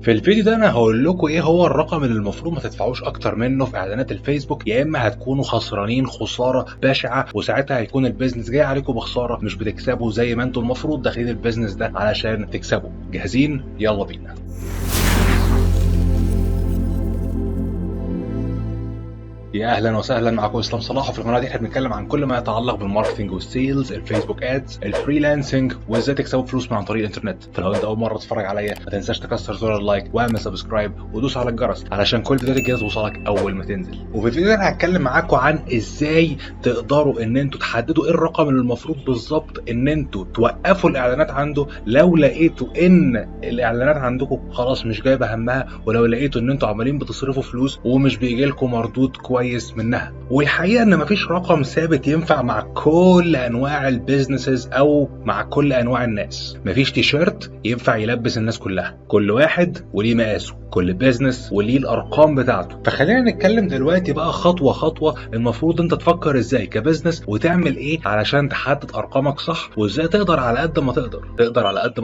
في الفيديو ده انا هقول لكم ايه هو الرقم اللي المفروض ما تدفعوش اكتر منه في اعلانات الفيسبوك، يا اما هتكونوا خسرانين خساره بشعه، وساعتها هيكون البيزنس جاي عليكم بخساره، مش بتكسبوا زي ما انتوا المفروض داخلين البيزنس ده علشان تكسبوا. جاهزين؟ يلا بينا. يا اهلا وسهلا، معكم اسلام صلاح. وفي القناه دي احنا بنتكلم عن كل ما يتعلق بالماركتنج والسيلز، الفيسبوك ادز، الفريلانسنج، وازاي تكسبوا فلوس من عن طريق الانترنت. فلو انت اول مره تتفرج عليا ما تنساش تكسر زر اللايك واعمل سبسكرايب ودوس على الجرس علشان كل فيديو جديد توصلك اول ما تنزل. وفي الفيديو ده انا هتكلم معاكم عن ازاي تقدروا ان انتوا تحددوا ايه الرقم اللي المفروض بالظبط ان انتوا توقفوا الاعلانات عنده لو لقيتوا ان الاعلانات عندكم خلاص مش جايبه همها، ولو لقيتوا ان انتوا عمالين بتصرفوا فلوس ومش بيجي لكم مردود كويس منها. والحقيقه ان مفيش رقم ثابت ينفع مع كل انواع البيزنسز او مع كل انواع الناس. مفيش تيشيرت ينفع يلبس الناس كلها، كل واحد وليه مقاسه، كل بيزنس وليه الارقام بتاعته. فخلينا نتكلم دلوقتي بقى خطوه خطوه المفروض انت تفكر ازاي كبزنس وتعمل ايه علشان تحدد ارقامك صح، وازاي تقدر على قد ما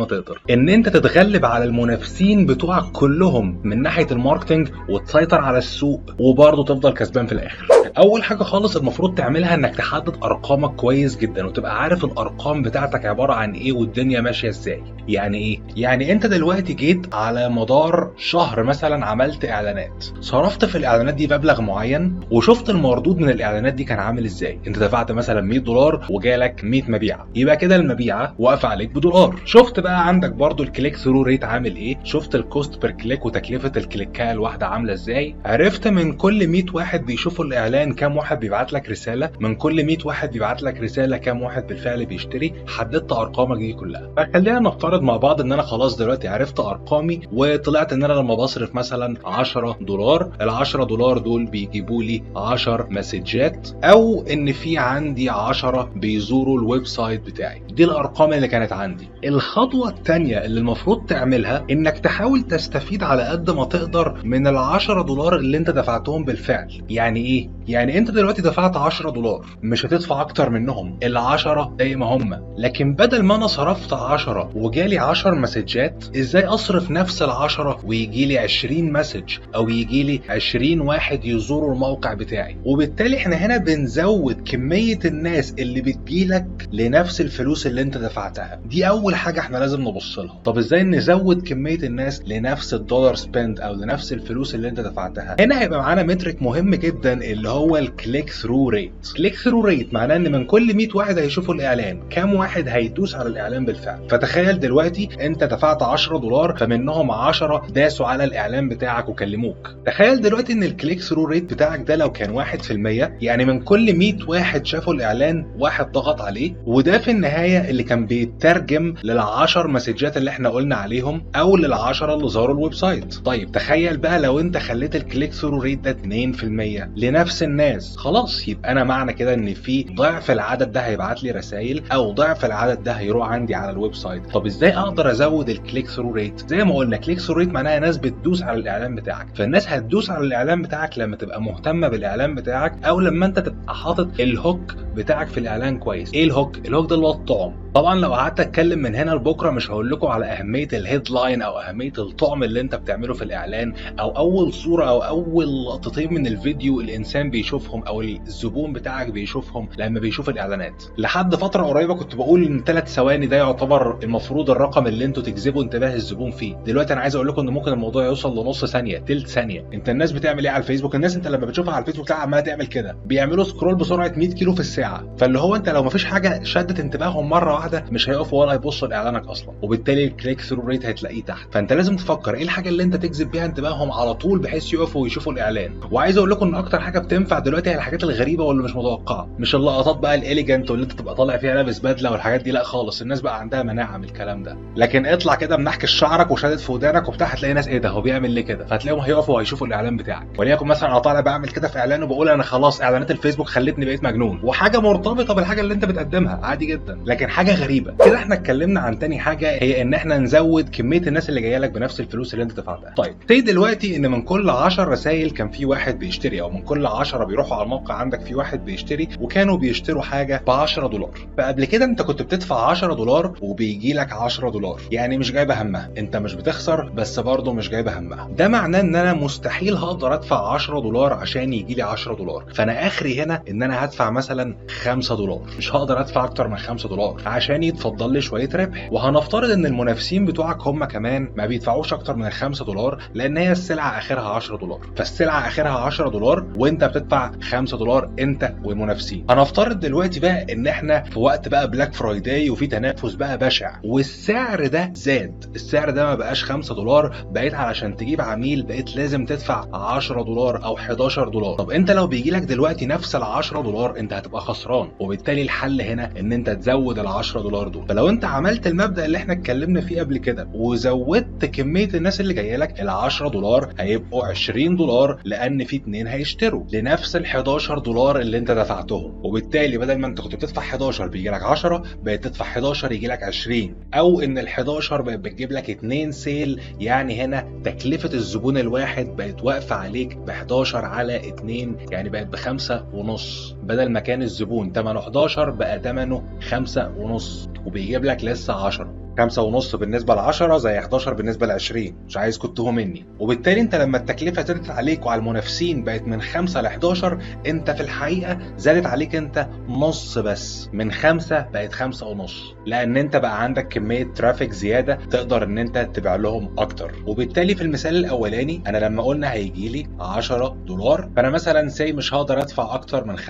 تقدر ان انت تتغلب على المنافسين بتوعك كلهم من ناحيه الماركتنج وتسيطر على السوق وبرضه تفضل كسبان في الاخر. اول حاجه خالص المفروض تعملها انك تحدد ارقامك كويس جدا وتبقى عارف الارقام بتاعتك عباره عن ايه والدنيا ماشيه ازاي. يعني ايه؟ يعني انت دلوقتي جيت على مدار شهر مثلا عملت اعلانات، صرفت في الاعلانات دي مبلغ معين وشفت المردود من الاعلانات دي كان عامل ازاي. انت دفعت مثلا $100 وجالك 100 مبيعه، يبقى كده المبيعه واقفه عليك بدولار. شفت بقى عندك برضو الكليك ثرو ريت عامل ايه، شفت الكوست بير كليك وتكلفه الكليكايه الواحده عامله ازاي، عرفت من كل 100 واحد بيشوفوا الاعلان كام واحد بيبعت لك رساله، من كل 100 واحد بيبعت لك رساله كام واحد بالفعل بيشتري. حددت ارقامك دي كلها. فخلينا نفترض مع بعض ان انا خلاص دلوقتي عرفت ارقامي وطلعت ان انا لما بصرف مثلا $10، ال$10 دول بيجيبوا لي 10 مسجات، او ان في عندي 10 بيزوروا الويب سايت بتاعي. دي الارقام اللي كانت عندي. الخطوه الثانيه اللي المفروض تعملها انك تحاول تستفيد على قد ما تقدر من $10 اللي انت دفعتهم بالفعل. يعني ايه؟ يعني انت دلوقتي دفعت $10، مش هتدفع اكتر منهم، ال10 زي ما هم. لكن بدل ما انا صرفت 10 وجالي 10 مسجات، ازاي اصرف نفس ال10 ويجي لي 20 مسج او يجي لي 20 واحد يزوروا الموقع بتاعي؟ وبالتالي احنا هنا بنزود كمية الناس اللي بتجيلك لنفس الفلوس اللي انت دفعتها. دي اول حاجة احنا لازم نبص لها. طب ازاي نزود كمية الناس لنفس الدولار سبند او لنفس الفلوس اللي انت دفعتها؟ هنا هيبقى معانا مترك مهم جدا اللي هو الكليك ثرو ريت. كليك ثرو ريت معناه ان من كل 100 واحد هيشوفوا الاعلان كام واحد هيدوس على الاعلان بالفعل. فتخيل دلوقتي انت دفعت $10 فمنهم 10 داسوا على الاعلان بتاعك وكلموك. تخيل دلوقتي ان الكليك ثرو ريت بتاعك ده لو كان 1%، يعني من كل 100 واحد شافوا الاعلان واحد ضغط عليه، وده في النهايه اللي كان بيترجم لل10 مسجات اللي احنا قلنا عليهم او لل10 اللي زاروا الويب سايت. طيب تخيل بقى لو انت خليت الكليك ثرو ريت ده 2% لنفس الناس، خلاص يبقى انا معنى كده ان في ضعف العدد ده هيبعت لي رسائل او ضعف العدد ده هيروح عندي على الويب سايت. طب ازاي اقدر ازود الكليك ثرو ريت؟ زي ما قلنا كليك ثرو ريت معناها ناس بتدوس على الاعلان بتاعك. فالناس هتدوس على الاعلان بتاعك لما تبقى مهتمه بالاعلان بتاعك او لما انت تبقى حاطط الهوك بتاعك في الاعلان كويس. ايه الهوك؟ الهوك ده اللي هو الطعم. طبعا لو قعدت اتكلم من هنا لبكره مش هقول لكم على اهميه الهيدلاين او اهميه الطعم اللي انت بتعمله في الاعلان، او اول صوره او اول لقطتين من الفيديو الانسان بيشوفهم او الزبون بتاعك بيشوفهم لما بيشوف الاعلانات. لحد فتره قريبه كنت بقول ان 3 ثواني ده يعتبر المفروض الرقم اللي انتوا تجذبوا انتباه الزبون فيه. دلوقتي انا عايز اقول لكم ان ممكن الموضوع يوصل لنص ثانيه، تلت ثانيه. انت الناس بتعمل ايه على الفيسبوك؟ الناس انت لما بتشوفها على الفيسبوك تلاقي عماله تعمل كده، بيعملوا سكرول بسرعه 100 كيلو في الساعه. فاللي هو انت لو مفيش حاجه شدت انتباههم مره واحده مش هيقفوا ولا هيبصوا لاعلانك اصلا، وبالتالي الكليك ثرو ريت هتلاقيه تحت. فانت لازم تفكر ايه الحاجه اللي انت تجذب بيها انتباههم على طول بحيث يقفوا ويشوفوا الاعلان. وعايز اقول لكم ان اكتر حاجه بتنفع دلوقتي هي الحاجات الغريبه واللي مش متوقعه، مش اللقطات بقى الاليجنت واللي انت تبقى طالع فيها لابس بدله والحاجات دي، لا خالص. الناس بقى عندها مناعه من الكلام ده. لكن اطلع كده منحكش شعرك وشادد في ودانك وبتاع، هتلاقي ناس ايه ده هو بيعمل ليه كده، فهتلاقيهم هيقفوا وهيشوفوا الاعلان بتاعك. وليكن مثلا انا طالع بعمل كده في اعلان وبقول انا خلاص اعلانات الفيسبوك خلتني بقيت مجنون، وحاجه مرتبطه بالحاجه اللي انت بتقدمها عادي جدا. لكن حاجه غريبه كده. احنا اتكلمنا عن تاني حاجه، هي ان احنا نزود كميه الناس اللي جايه لك بنفس الفلوس اللي انت دفعتها. طيب زي دلوقتي ان من كل 10 رسائل كان في واحد بيشتري، او من كل 10 بيروحوا على الموقع عندك في واحد بيشتري، وكانوا بيشتروا حاجه ب $10. فقبل كده انت كنت بتدفع $10 وبيجي لك $10، يعني مش جايبه همها، انت مش بتخسر بس برضه مش جايبه همها. ده معناه ان انا مستحيل هقدر ادفع $10 عشان يجي لي $10. فانا اخري هنا ان انا هدفع مثلا $5، مش هقدر ادفع اكتر من $5 عشان يتفضل لي شويه ربح. وهنفترض ان المنافسين بتوعك هم كمان ما بيدفعوش اكتر من $5 لان هي السلعه اخرها $10، فالسلعه اخرها $10 وانت بتدفع $5 انت والمنافسين. هنفترض دلوقتي بقى ان احنا في وقت بقى بلاك فرايداي وفي تنافس بقى بشع، والسعر ده زاد، السعر ده ما بقاش $5، بقيت علشان تجيب عميل بقيت لازم تدفع $10 او $11. طب انت لو بيجي لك دلوقتي نفس $10 انت هتبقى خسران، وبالتالي الحل هنا ان انت تزود $10 دول. فلو انت عملت المبدأ اللي احنا اتكلمنا فيه قبل كده وزودت كمية الناس اللي جايه لك، $10 هيبقوا $20 لان في 2 هيشتروا لنفس $11 اللي انت دفعتهم، وبالتالي بدل ما انت كنت بتدفع 11 بيجي لك 10 بقيت تدفع 11 يجي لك 20، او ان ال11 بقت بتجيب لك 2 سيل، يعني هنا تكلفة الزبون الواحد بقت واقفة عليك ب11 على 2، يعني بقت ب5.5، بدل ما كان الزبون ثمنه 11 بقى ثمنه 5.5 وبيجيب لك لسه 10. 5.5 بالنسبة ل10 زي 11 بالنسبة ل20، مش عايز كنتوه مني. وبالتالي انت لما التكلفة زادت عليك وعلى المنافسين بقت من 5 ل11، انت في الحقيقة زادت عليك انت نص بس، من 5 بقت 5.5، لان انت بقى عندك كمية ترافيك زيادة تقدر ان انت تبيع لهم اكتر. وبالتالي في المثال الاولاني انا لما قلنا هيجي لي $10، فانا مثلا سي مش هقدر ادفع اكتر من $5.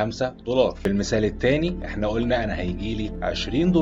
في المثال الثاني احنا قلنا انا هيجي لي $20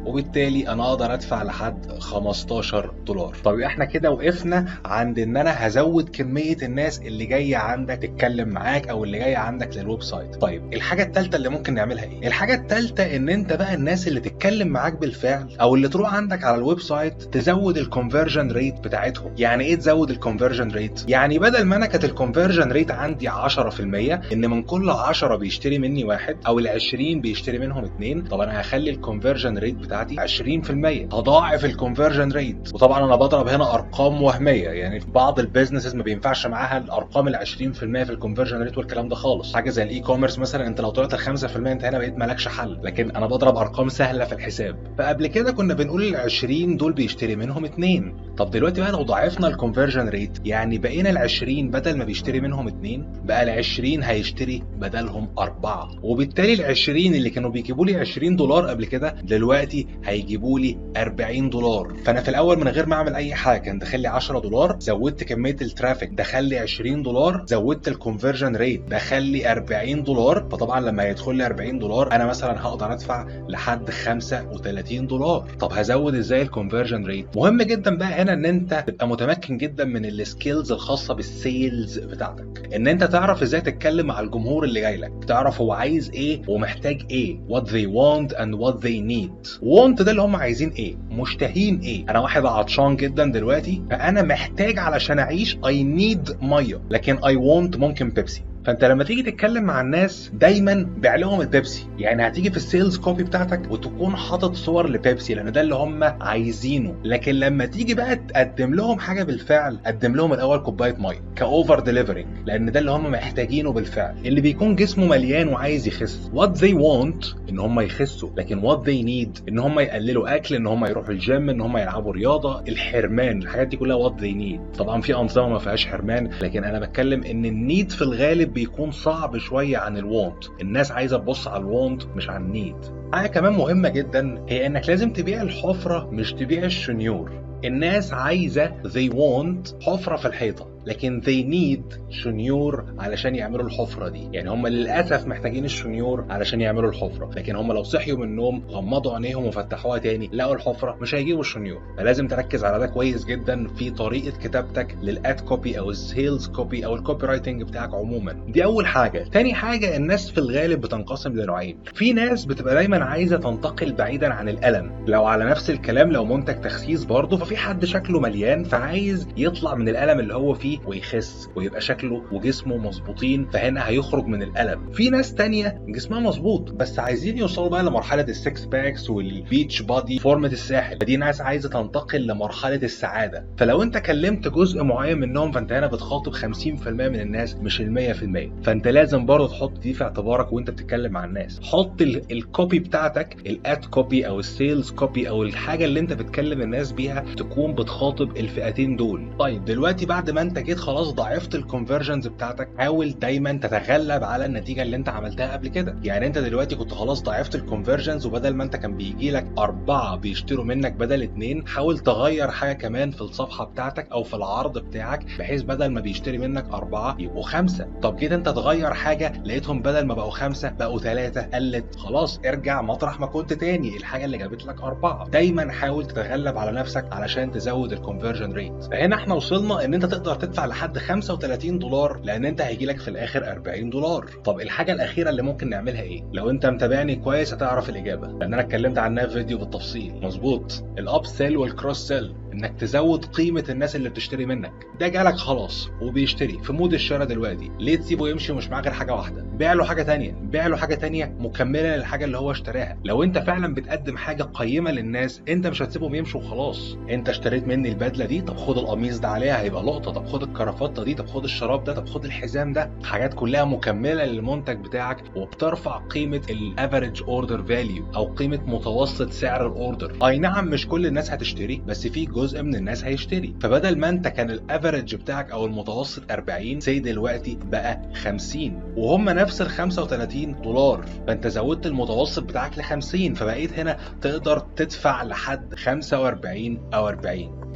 وبالتالي انا اقدر ادفع لحد $15. طيب احنا كده وقفنا عند ان انا هزود كمية الناس اللي جاية عندك تتكلم معاك او اللي جاية عندك للويب سايت. طيب الحاجة الثالثة اللي ممكن نعملها ايه؟ الحاجة الثالثة ان انت بقى الناس اللي تتكلم معاك بالفعل او اللي تروح عندك على الويب سايت تزود الكونفرجن ريت بتاعتهم. يعني ايه تزود الكونفرجن ريت؟ يعني بدل ما انا كانت الكونفرجن ريت عندي 10%، ان من كل 10 بيشتري مني واحد، او ال20 بيشتري منهم 2، طب انا هخلي الكونفرجن ريت بتاعتي 20%، هضاعف الكونفرجن ريت. وطبعا انا بضرب هنا ارقام وهميه، يعني في بعض البيزنسز ما بينفعش معاها الارقام ال20% في الكونفرجن ريت والكلام ده خالص. حاجه زي الاي كوميرس مثلا، انت لو طلعت ال5% انت هنا بقيت مالكش حل، لكن انا بضرب ارقام سهله في الحساب. فقبل كده كنا بنقول ال20 دول بيشتري منهم 2، طب دلوقتي بقى لو ضاعفنا الكونفرجن ريت، يعني بقينا ال20 بدل ما بيشتري منهم 2 بقى ال20 هيشتري بدلهم 4، وبالتالي ال20 اللي كانوا بيجيبوا لي $20 قبل كده دلوقتي هيجيبوا لي $40. فانا في الاول من غير ما اعمل اي حاجه كان دخل لي $10، زودت كميه الترافيك دخل لي $20، زودت الكونفرجن ريت دخل لي $40. فطبعا لما يدخل لي $40 انا مثلا هقدر ادفع لحد $35. طب هزود ازاي الكونفرجن ريت؟ مهم جدا بقى هنا ان انت تبقى متمكن جدا من السكيلز الخاصه بالسيلز بتاعتك، ان انت تعرف ازاي تتكلم مع الجمهور اللي جاي لك، تعرف هو عايز ايه ومحتاج ايه، what they want and what they need. want ده اللي هم عايزين ايه، مشتهين ايه. انا واحد عطشان جدا دلوقتي فانا محتاج علشان اعيش I need ميه، لكن I want ممكن بيبسي. فانت لما تيجي تتكلم مع الناس دايما بيع لهم البيبسي، يعني هتيجي في السيلز كوبي بتاعتك وتكون حاطط صور لبيبسي لان ده اللي هم عايزينه. لكن لما تيجي بقى تقدم لهم حاجه بالفعل، قدم لهم الاول كوبايه ميه كاوفر ديليفرنج، لان ده اللي هم محتاجينه بالفعل. اللي بيكون جسمه مليان وعايز يخس what they want ان هم يخسوا، لكن what they need ان هم يقللوا اكل، ان هم يروحوا الجيم، ان هم يلعبوا رياضه، الحرمان، الحاجات دي كلها what they need. طبعا في انظمه ما فيهاش حرمان، لكن انا بتكلم ان النيد في الغالب بيكون صعب شويه عن الوانت. الناس عايزه تبص على الوانت مش على النيد. حاجه كمان مهمه جدا هي انك لازم تبيع الحفره مش تبيع الشنيور. الناس عايزه they want حفره في الحيطه، لكن they need شنيور علشان يعملوا الحفره دي. يعني هم للاسف محتاجين الشنيور علشان يعملوا الحفره، لكن هم لو صحيوا من النوم غمضوا عينيهم وفتحوها تاني لقوا الحفره مش هيجيبوا الشنيور. فلازم تركز على ده كويس جدا في طريقه كتابتك للاد كوبي او السيلز كوبي او الكوبي رايتنج بتاعك عموما. دي اول حاجه. تاني حاجه، الناس في الغالب بتنقسم لنوعين. في ناس بتبقى دايما عايزه تنتقل بعيدا عن الالم. لو على نفس الكلام لو منتج تخسيس برضه، ففي في حد شكله مليان فعايز يطلع من الالم اللي هو فيه ويخس ويبقى شكله وجسمه مظبوطين، فهنا هيخرج من الالم. في ناس تانية جسمها مظبوط بس عايزين يوصلوا بقى لمرحله السكس باكس والبيتش بادي فورمه الساحل، فدي ناس عايزه تنتقل لمرحله السعاده. فلو انت كلمت جزء معين منهم فانت هنا بتخاطب 50% من الناس مش ال 100%. فانت لازم برضه تحط دي في اعتبارك وانت بتتكلم مع الناس. حط الكوبي بتاعتك، الاد كوبي او السيلز كوبي او الحاجه اللي انت بتكلم الناس بيها تكون بتخاطب الفئتين دول. طيب دلوقتي بعد ما انت جيت خلاص ضعفت الكونفرجنز بتاعتك، حاول دايما تتغلب على النتيجه اللي انت عملتها قبل كده. يعني انت دلوقتي كنت خلاص ضعفت الكونفرجنز، وبدل ما انت كان بيجي لك 4 بيشتروا منك بدل 2، حاول تغير حاجه كمان في الصفحه بتاعتك او في العرض بتاعك بحيث بدل ما بيشتري منك 4 يبقوا 5. طب جيت انت تغير حاجه لقيتهم بدل ما بقوا 5 بقوا 3، قلت، خلاص ارجع مطرح ما كنت تاني، الحاجه اللي جابت لك 4. دايما حاول تتغلب على نفسك علشان تزود الكونفرجن ريت. فهنا احنا وصلنا ان انت تقدر تدفع لحد $35 لان انت هيجي لك في الاخر $40. طب الحاجه الاخيره اللي ممكن نعملها ايه؟ لو انت متابعني كويس هتعرف الاجابه لان انا اتكلمت عنها في فيديو بالتفصيل. مظبوط، الاب سيل والكروس سيل، انك تزود قيمه الناس اللي بتشتري منك. ده جالك خلاص وبيشتري في مود الشراء دلوقتي، ليه تسيبه يمشي ومش معاه غير حاجه واحده؟ بيع له حاجه ثانيه، بيع له حاجه ثانيه مكمله للحاجه اللي هو اشتراها. لو انت فعلا بتقدم حاجه قيمه للناس انت مش هتسيبهم يمشوا وخلاص. انت اشتريت مني البدله دي، طب خد القميص ده عليها هيبقى لقطه، طب خد الكرافته دي، طب خد الشراب ده، طب خد الحزام ده. حاجات كلها مكمله للمنتج بتاعك وبترفع قيمه الافريج اوردر فاليو او قيمه متوسط سعر الاوردر. اي نعم مش كل الناس هتشتري بس في جزء من الناس هيشتري. فبدل ما انت كان الافريج بتاعك او المتوسط 40 سي دلوقتي بقى 50 وهم نفس ال $35، فانت زودت المتوسط بتاعك ل 50، فبقيت هنا تقدر تدفع لحد 45 او 40،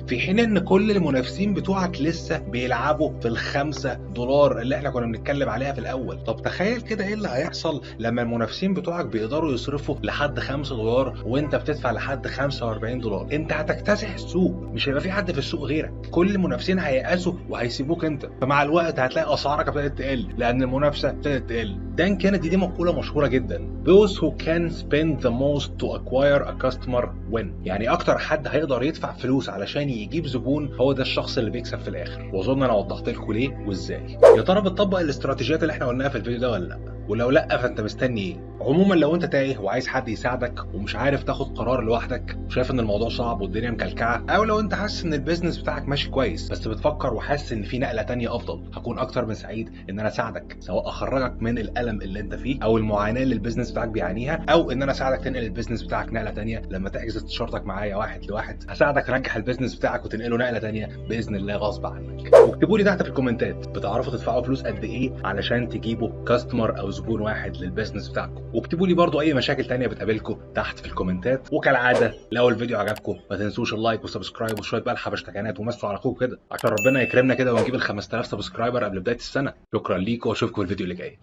في حين ان كل المنافسين بتوعك لسه بيلعبوا في $5 اللي احنا كنا بنتكلم عليها في الاول. طب تخيل كده ايه اللي هيحصل لما المنافسين بتوعك بيقدروا يصرفوا لحد $5 وانت بتدفع لحد $45. انت هتكتسح السوق، مش هيبقى في حد في السوق غيرك، كل المنافسين هييأسوا وهيسيبوك انت. فمع الوقت هتلاقي اسعارك ابتدت تقل لان المنافسه ابتدت تقل. دان كينيدي دي مقوله مشهوره جدا: those who can spend the most to acquire a customer win. يعني اكتر حد هيقدر يدفع فلوس علشان يجيب زبون هو ده الشخص اللي بيكسب في الاخر. واظن انا وضحت لكم ليه وازاي. يا ترى بتطبق الاستراتيجيات اللي احنا قلناها في الفيديو ده ولا لا؟ ولو لا فانت مستني ايه؟ عموما لو انت تايه وعايز حد يساعدك ومش عارف تاخد قرار لوحدك وشايف ان الموضوع صعب والدنيا مكلكعه، او لو انت حاسس ان البيزنس بتاعك ماشي كويس بس بتفكر وحاسس ان في نقله تانية افضل، هكون اكتر من سعيد ان انا اساعدك، سواء اخرجك من الالم اللي انت فيه او المعاناه اللي البيزنس بتاعك بيعانيها، او ان انا اساعدك تنقل البيزنس بتاعك نقله تانية. لما تحجز استشارتك معايا 1 لواحد هساعدك تنجح البيزنس بتاعك وتنقله نقله تانية باذن الله غصب عنك. واكتبوا لي تحت في الكومنتات بتعرفوا تدفعوا فلوس قد ايه علشان تجيبوا كاستمر او زبون واحد للبيزنس بتاعكم. واكتبوا لي برضو اي مشاكل تانية بتقابلكم تحت في الكومنتات. وكالعاده لو الفيديو عجبكم ما تنسوش اللايك والسبسكرايب وشويه بقى الحبشتكنات ومسوا على اخوكم كده عشان ربنا يكرمنا كده ونجيب ال 5000 سبسكرايبر قبل بدايه السنه. شكرا ليكم واشوفكم في الفيديو اللي جاي.